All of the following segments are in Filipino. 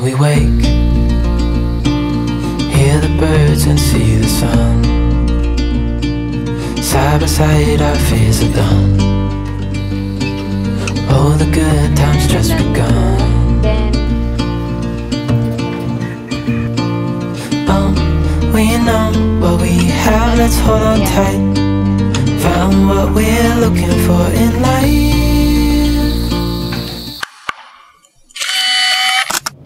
we wake, hear the birds and see the sun. Side by side our fears are done. Oh, the good times just begun. Oh, we know what we have, let's hold on tight. Found what we're looking for in life.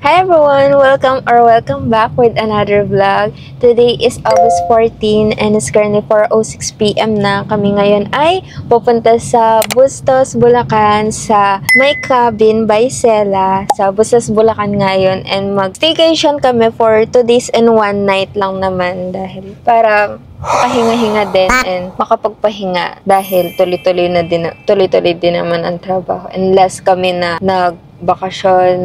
Hi everyone! Welcome back with another vlog. Today is August 14 and it's currently 4:06 PM na. Kami ngayon ay pupunta sa Bustos, Bulacan sa may cabin by Sela sa Bustos, Bulacan ngayon, and mag-staycation kami for 2 days and 1 night lang naman dahil para pahinga-hinga din and makapagpahinga dahil tuloy-tuloy din naman ang trabaho, unless kami na bakasyon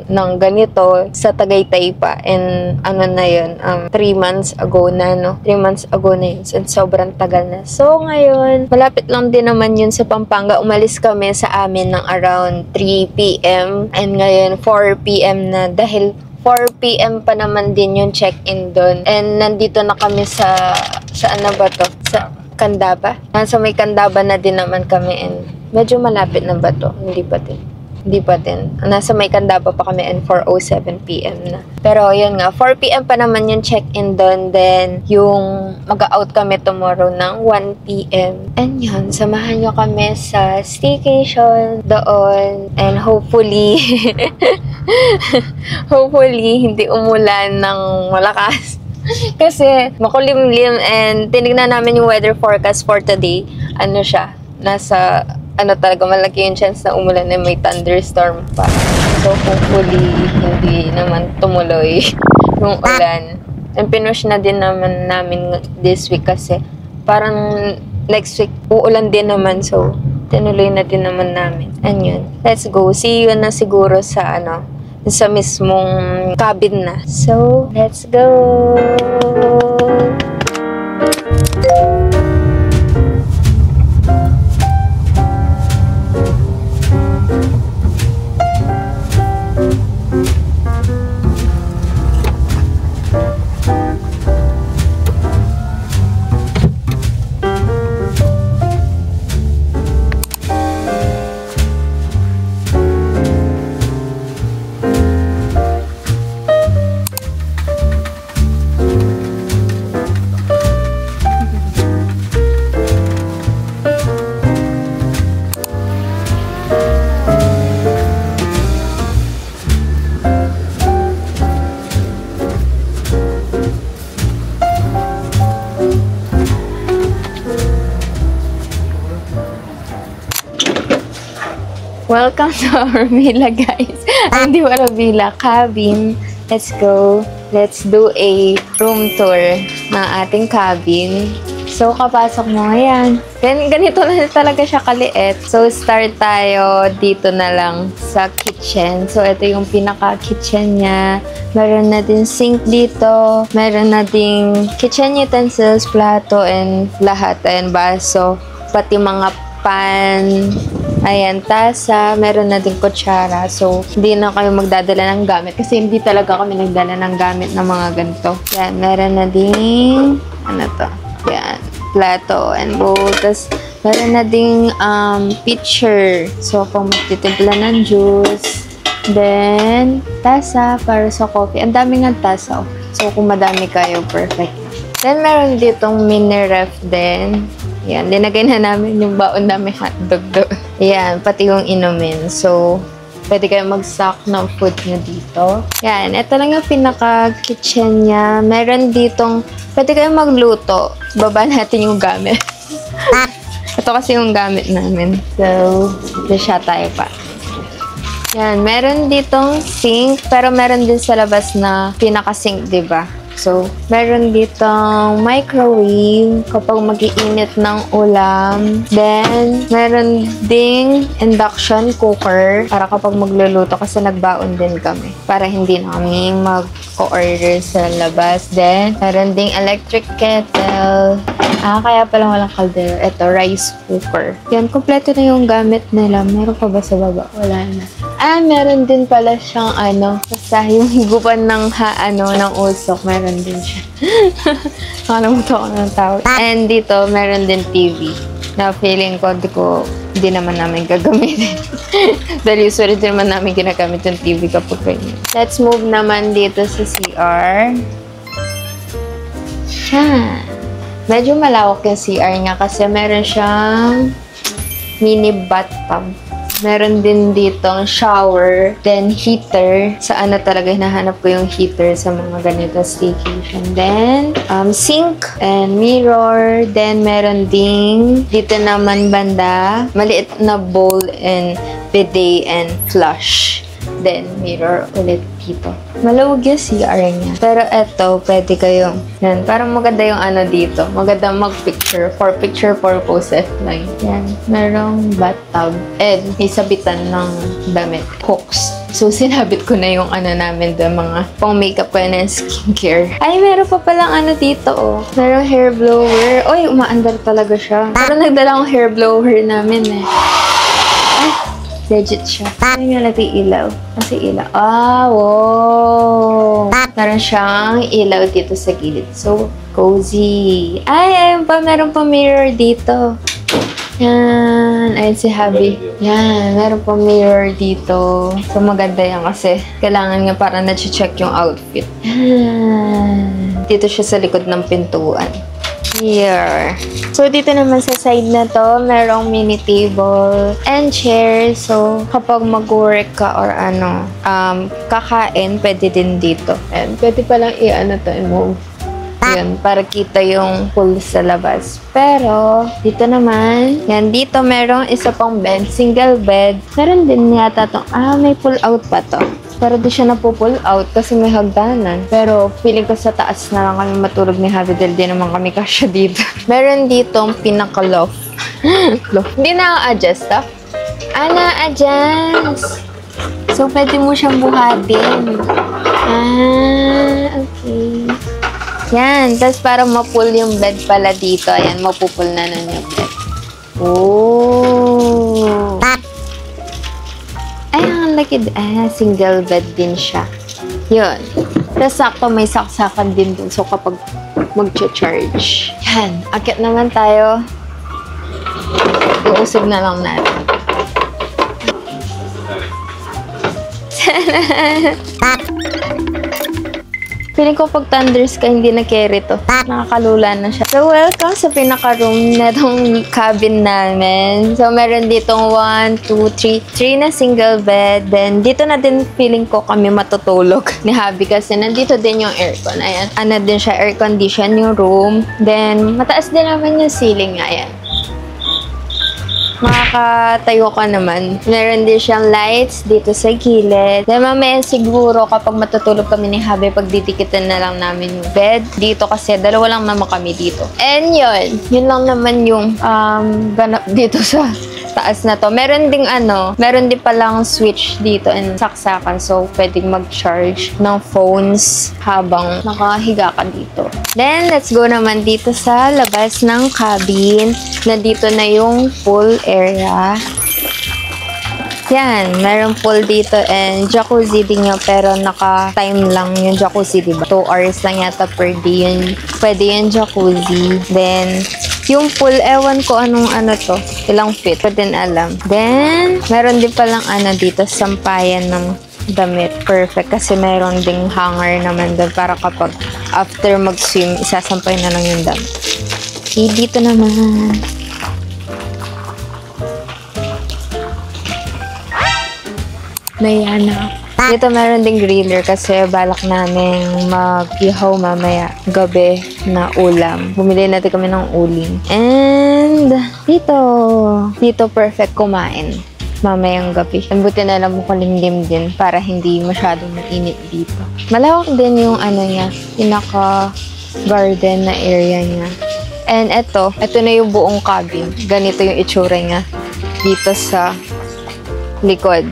ng ganito sa Tagaytay pa, and ano na yun, 3 months ago na, no? 3 months ago na yun, and sobrang tagal na. So ngayon, malapit lang din naman yun sa Pampanga. Umalis kami sa amin ng around 3 PM and ngayon 4 PM na dahil 4 PM pa naman din yung check-in doon, and nandito na kami sa ano ba to? Sa Candaba? Nasa may Candaba na din naman kami, and medyo malapit na ba to? Hindi pa din. Nasa may Candaba pa kami and 4:07 PM na. Pero yun nga, 4 PM pa naman yung check-in doon. Then, yung mag-out kami tomorrow ng 1 PM. And yun, samahan nyo kami sa staycation doon. And hopefully, hindi umulan ng malakas. Kasi makulimlim, and tinignan namin yung weather forecast for today. Ano siya? Nasa talaga, malaki yung chance na umulan na may thunderstorm pa. So, hopefully, hindi naman tumuloy yung ulan. And pinush na din naman namin this week kasi parang next week uulan din naman. So, tinuloy na din naman namin. And yun, let's go. See you na siguro sa sa mismong cabin na. So, let's go! Welcome to our villa, guys. Hindi wala villa, cabin. Let's go. Let's do a room tour ng ating cabin. So, kapasok mo, ayan. Ganito na talaga siya kaliit. So, start tayo dito na lang sa kitchen. So, ito yung pinaka-kitchen niya. Meron na din sink dito. Meron na din kitchen utensils, plato, and lahat. Ayan, baso. Pati mga pan. Ayan, tasa. Meron na din kutsara. So, hindi na kayo magdadala ng gamit. Kasi hindi talaga kami nagdala ng gamit ng mga ganito. Ayan, meron na din, Ayan, plato and bowl. Tapos, meron na ding pitcher. So, kung magtitimpla ng juice. Then, tasa para sa coffee. Ang dami nga tasa. So, kung madami kayo, perfect. Then, meron ditong mini ref din. Yan, linagay na namin yung baon namin hotdog doon. Yan, pati yung inumin. So, pwede kayo mag-stock ng food nyo dito. Yan, ito lang yung pinaka-kitchen niya. Meron ditong, pwede kayo magluto. Baba natin yung gamit. Ito kasi yung gamit namin. So, siya tayo pa. Yan, meron ditong sink, pero meron din sa labas na pinaka-sink, diba? So, meron ditong microwave kapag mag-iinit ng ulam. Then, meron ding induction cooker para kapag magluluto kasi nagbaon din kami para hindi na kami mag-order sa labas. Then, meron ding electric kettle. Kaya pala walang kaldero. Ito, rice cooker. Yan, kompleto na yung gamit nila. Meron pa ba sa baba? Wala na. Meron din pala siyang basta yung higupan ng ng usok, meron din siya. Nakalimutan ko ng tawag. And dito, meron din TV na feeling ko, hindi naman namin gagamitin. Dahil usually din naman namin ginagamit yung TV kapag ganyan. Let's move naman dito sa CR. Yan. Medyo malawak yung CR niya kasi meron siyang mini bathtub. Meron din ditong shower, then heater. Sa talaga hinahanap ko yung heater sa mga ganito staycation. Then, sink and mirror. Then, meron ding dito naman banda, maliit na bowl and bidet and flush. Then, mirror ulit dito. Malawag yung CR niya. Pero eto, pwede kayong, yan, parang maganda yung dito. Maganda mag-picture, for picture purposes lang. Yan, merong bathtub. And, may sabitan ng damit. Hooks. So, sinabit ko na yung namin doon, mga pang-makeup ko na skincare. Ay, meron pa palang dito, oh. Merong hair blower. Oy, umaandar talaga siya. Parang nagdala akong hair blower namin, eh. Ay, legit siya. Ano nga natin ilaw? Kasi ilaw. Wow! Meron siyang ilaw dito sa gilid. So, cozy. Ay, ayun pa. Meron pa mirror dito. Yan. Ayun si Habi. Yan. Meron pa mirror dito. So, maganda yan kasi kailangan nga para na-check yung outfit. Yan. Dito siya sa likod ng pintuan. Here. So, dito naman sa side na to, merong mini table and chair. So, kapag mag-work ka or kakain, pwede din dito. And pwede palang i-move. Yan, para kita yung pool sa labas. Pero, dito naman, yan, dito merong isa pang bed, single bed. Meron din yata itong, may pull out pa to. Pero di siya napupull out kasi may hagdanan. Pero feeling ko sa taas na lang kami matulog ni Javi dahil di naman kami kasya dito. Meron ditong pinaka-loft. Hindi na-adjust, na-adjust. So, pwede mo siyang buhatin. Okay. Yan. Tapos para mapull yung bed pala dito. Ayan, mapupull na nun yung bed. Oh! Ay, ang laki. Single bed din siya. Yun. Tapos sakto may saksakan din dun. So, kapag mag-charge. Yan. Akit naman tayo. Iusog na lang natin. Feeling ko pag thunders ka, hindi na carry to. Nakakalula na siya. So, welcome sa pinaka-room na itong cabin namin. So, meron ditong 1, 2, 3 na single bed. Then, dito na din feeling ko kami matutulog ni Habi kasi nandito din yung aircon. Ayan. Din siya, air condition yung room. Then, mataas din naman yung ceiling. Ayan. Makakatayo ka naman. Meron din siyang lights dito sa gilid. Then mamaya siguro kapag matutulog kami ni Habi, pagdidikitan na lang namin yung bed. Dito kasi dalawa lang naman kami dito. And yun lang naman yung ganap dito sa taas na to. Meron din palang switch dito and saksakan. So, pwedeng mag-charge ng phones habang nakahiga ka dito. Then, let's go naman dito sa labas ng cabin. Nandito na yung pool area. Yan, meron pool dito and jacuzzi din yun, pero naka-time lang yung jacuzzi, diba? 2 hours lang yata per day yun. Pwede yung jacuzzi. Then, yung pool, ewan ko anong to, ilang feet, pa din alam. Then, meron din palang dito, sampayan ng damit. Perfect, kasi meron ding hanger naman doon para kapag after mag-swim, isasampay na lang yung damit. Okay, dito naman. Mayana. Dito meron ding griller kasi balak namin mag-ihaw mamaya gabi na ulam. Bumili natin kami ng uling. And dito perfect kumain mamayang gabi. Buti na lang makulimlim din para hindi masyadong mainit dito. Malawak din yung niya, pinaka-garden na area niya. And ito na yung buong cabin. Ganito yung itsura niya dito sa likod.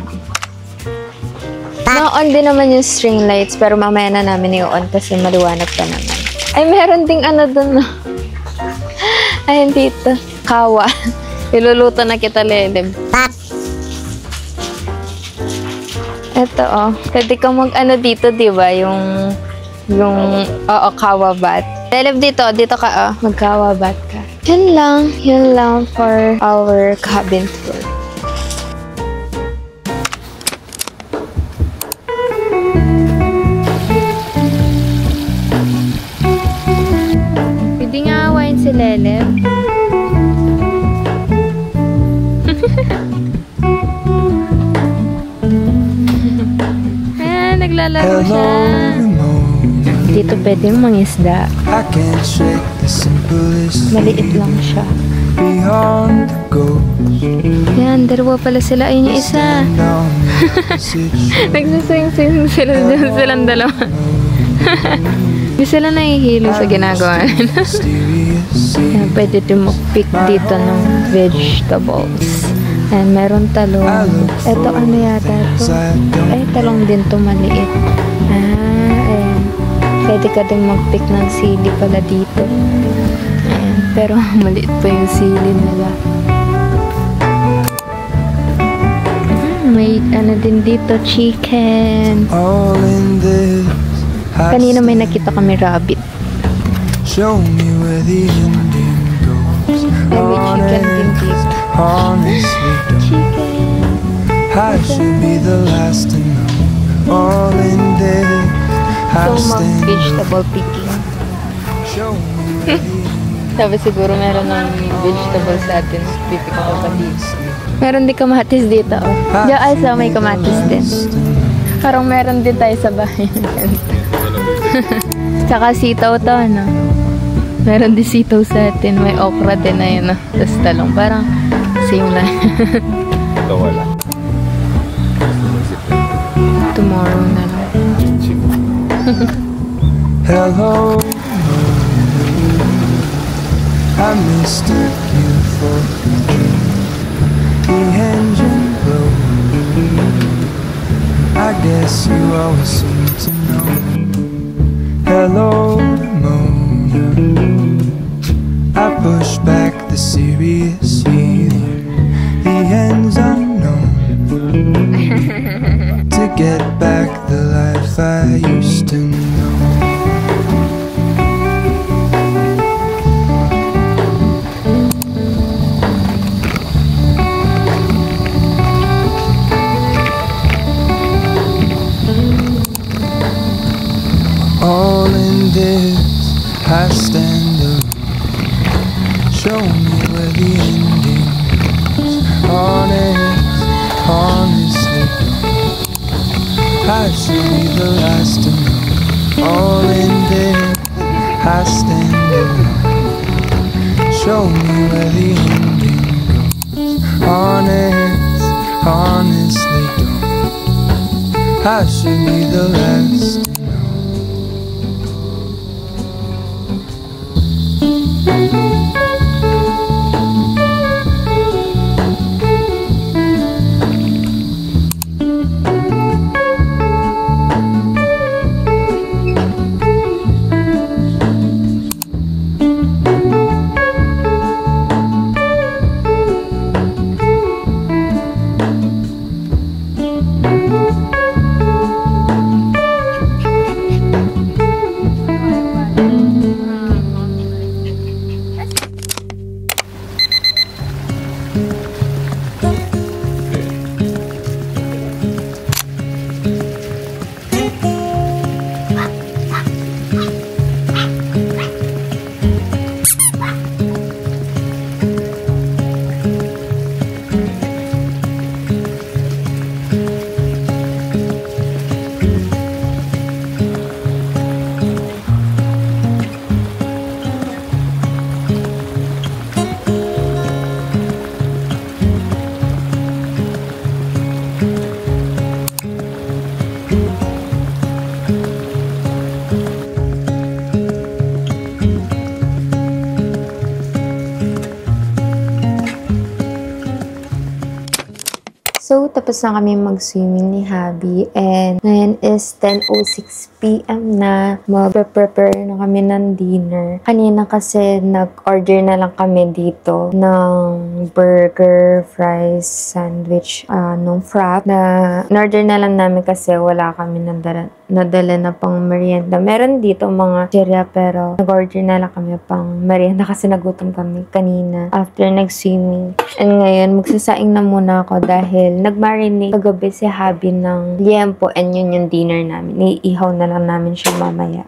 Na-on din naman yung string lights, pero mamaya na namin i-on kasi maliwanag pa naman. Ay, meron ding dun na. Ayun dito. Kawa. Iluluto na kita, Lelem. Ito, oh. Pwede kang mag-ano dito, di ba? Oo, kawabat. Leleb dito ka, oh. Mag-kawabat ka. Yun lang for our cabin tour. Pwede nga awayin si Leleb. Naglalaro siya. Dito pwede mangisda. Maliit lang siya. Yan, dalawa pala sila. Ayun yung isa. Nagsasing-sing sila dyan silang dalawa. Hindi sila nahihilo sa ginagawa. Yan, pwede din mag-pick dito ng vegetables. And meron talong. Ito ano yata ito? Ay, talong din to maliit. Ayan. Pwede ka din mag-pick ng sili pala dito. Ayan. Pero maliit pa yung sili nila. May ano din dito, chicken. Kanina may nakita kami rabbit. Show me where the ending goes. Ay, may chicken din dito. Honestly, Chicken. I should be the last to know. All in there, I So, stand mag-vegetable picking. Show me where the Sabi siguro meron ng vegetable sa atin. Pipick ko pa dito. Meron din kamatis dito. Oh. Diyan also may kamatis din. Parang meron din tayo sa bahay. Tsaka sitaw to, no? Meron din sitaw sa atin. May okra din na yun, no? Tapos talong. Parang same lang. Ito wala. Tomorrow na lang. hello. I mistook you for a dream. The engine blew. I guess you always seem to know. Hello, Mona. I push back the serious healing. The end's unknown. To get back the life I used to know. All in this, I stand alone. Show me where the ending goes. Honestly, I should be the last to know. All in this, I stand alone. Show me where the ending goes. Honestly, don't. I should be the last. tapos na kami mag-swimming ni Habi and ngayon is 10:06 p.m. na. Mag-prepare na kami ng dinner. Kanina kasi nag-order na lang kami dito ng burger, fries, sandwich, nung frap na in-order na lang namin kasi wala kami nadala na pang merienda. Meron dito mga chirya pero nag-order na lang kami pang merienda kasi nagutom kami kanina after nag-swimming. And ngayon, magsasaing na muna ako dahil nag-marinate kagabi si Habi ng liempo and yun yung dinner namin. Iihaw na lang namin siya mamaya.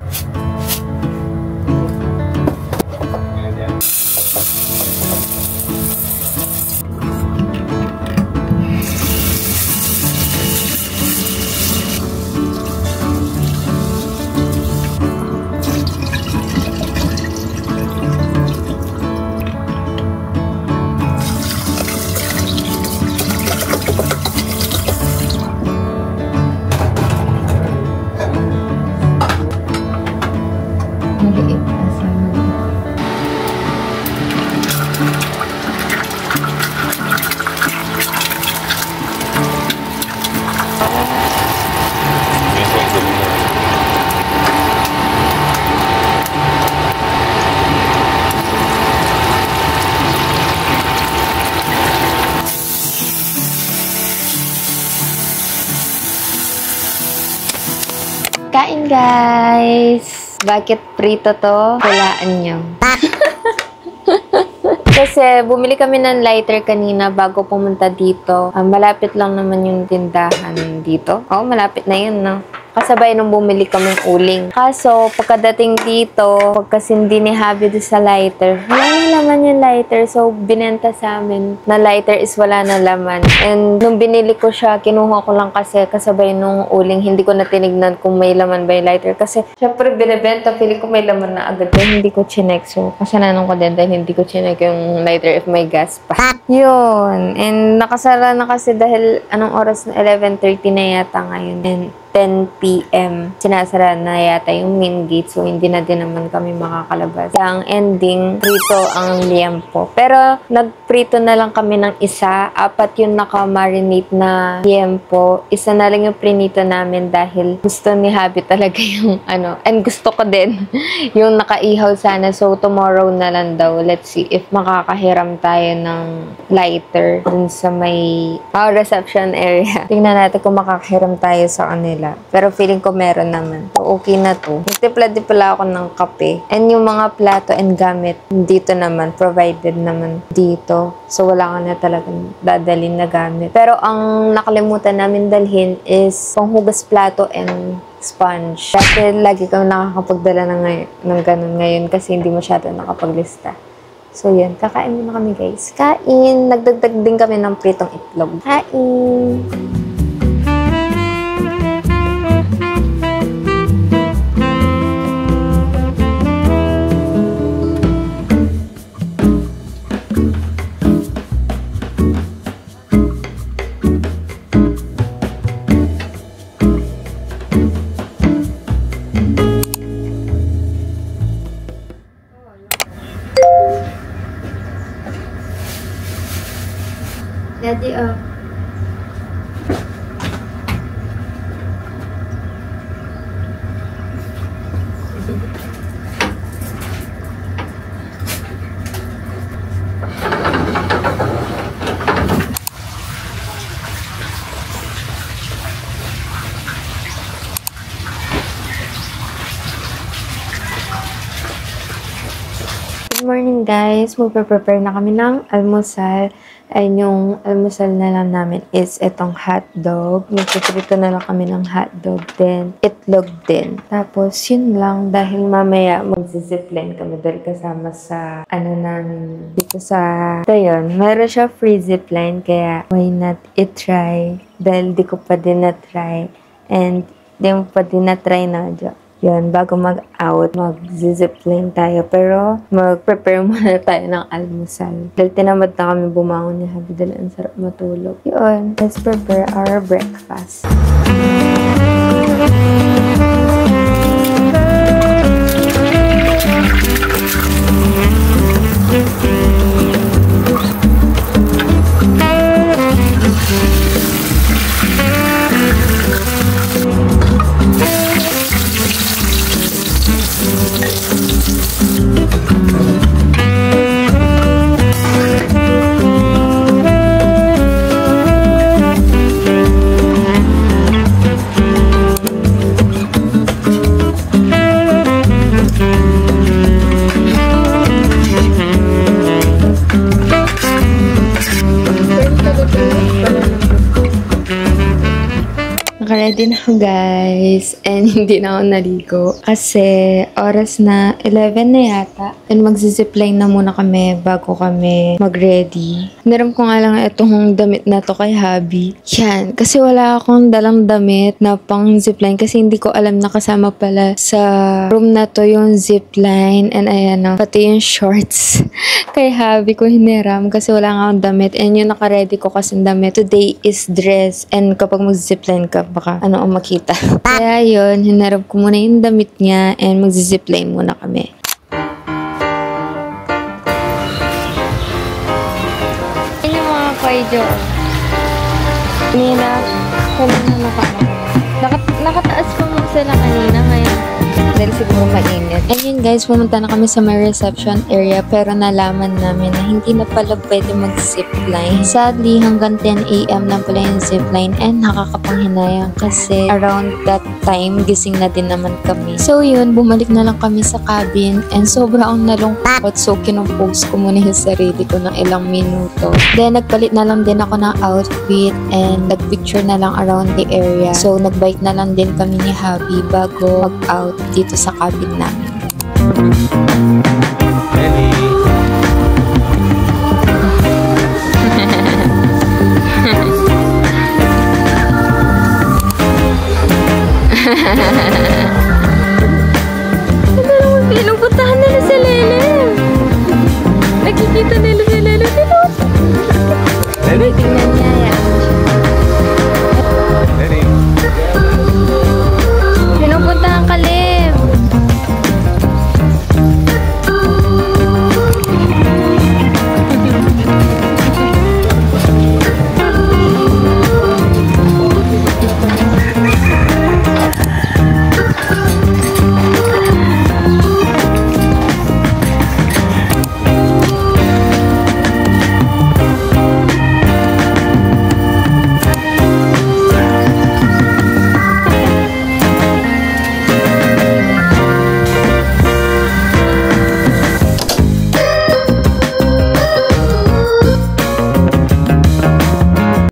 Maliit na sana. Kain guys! Bakit prito to? Hulaan nyo. Kasi bumili kami ng lighter kanina bago pumunta dito. Malapit lang naman yung tindahan dito. Oo, malapit na yun, no? Kasabay nung bumili kaming uling. Kaso, pagkadating dito, pagkasindi ni Habi sa lighter, wala na laman yung lighter. So, binenta sa amin na lighter is wala na laman. And nung binili ko siya, kinuha ko lang kasi kasabay nung uling, hindi ko na tinignan kung may laman ba yung lighter. Kasi, syempre, binibenta, feeling ko may laman na agad. Kaya hindi ko chinek. So, kasalanan ko din dahil hindi ko chinek yung lighter if may gas pa. Yun. And nakasara na kasi dahil anong oras na 11:30 na yata ngayon. And 10 p.m. sinasara na yata yung main gate, so hindi na din naman kami makakalabas. Ang ending, prito ang liempo. Pero nagprito na lang kami ng isa, 4 yung naka-marinate na liempo. Isa na lang yung prinito namin dahil gusto ni Habi talaga yung and gusto ko din yung nakaihaw sana. So tomorrow na lang daw, let's see if makakahiram tayo ng lighter dun sa may reception area. Tingnan natin kung makakahiram tayo sa kanila. Pero feeling ko meron naman. So, okay na to. Nagtipla pala ako ng kape. And yung mga plato and gamit, dito naman, provided naman dito. So, wala ka na talagang dadalhin na gamit. Pero ang nakalimutan namin dalhin is panghugas plato and sponge. Kasi lagi kang nakakapagdala ng ganun ngayon kasi hindi masyado nakapaglista. So, yun. Kakain muna kami, guys. Kain! Nagdagdag din kami ng pritong itlog. Kain! Daddy, Good morning guys! Magpe-prepare na kami ng almusal. Ay, yung almusal na lang namin is itong hotdog. Magpiprito na lang kami ng hotdog din. Itlog din. Tapos, yun lang. Dahil mamaya mag-zipline kami dahil kasama sa namin dito sa yun. Meron siya free zipline kaya why not i-try? Dahil di ko pa din na-try. And di mo pa din na-try na dyan. Yun, bago mag-out, mag-zipline tayo. Pero, mag-prepare muna tayo ng almusal. Dahil tinamad na kami bumangon ni Habi dahil ang sarap matulog. Yun, let's prepare our breakfast. Ready na ako, guys. And hindi na ako naligo. Kasi oras na 11 na yata. And magzizipline na muna kami bago kami mag-ready. Niram ko nga lang itong damit na to kay Habi. Yan. Kasi wala akong dalang damit na pang zipline. Kasi hindi ko alam na kasama pala sa room na to yung zipline. And ayan o. Pati yung shorts. Kay Habi ko hiniram. Kasi wala nga akong damit. And yung naka-ready ko kasi damit. Today is dress. And kapag mag-zipline ka, baka ano ang makita. Kaya yun, hinarap ko muna yung damit niya and mag-zipline muna kami. Yan yung mga koijo. Kanina, nakataas pa mo sila kanina ngayon. Dahil siguro mainit. And yun guys, pumunta na kami sa my reception area pero nalaman namin na hindi na pala pwede mag-zipline. Sadly, hanggang 10 AM lang pala yung zipline and nakakapanghinayang kasi around that time, gising na din naman kami. So yun, bumalik na lang kami sa cabin and sobrang nalungkot. So kinumpose ko muna yung sarili ko ng ilang minuto. Then nagpalit na lang din ako ng outfit and nagpicture na lang around the area. So nagbike na lang din kami ni Habi bago mag-out dito sa cabin namin. Ready? Pinupuntahan nila si Lele. Nakikita nila si Lele. Tingnan niya.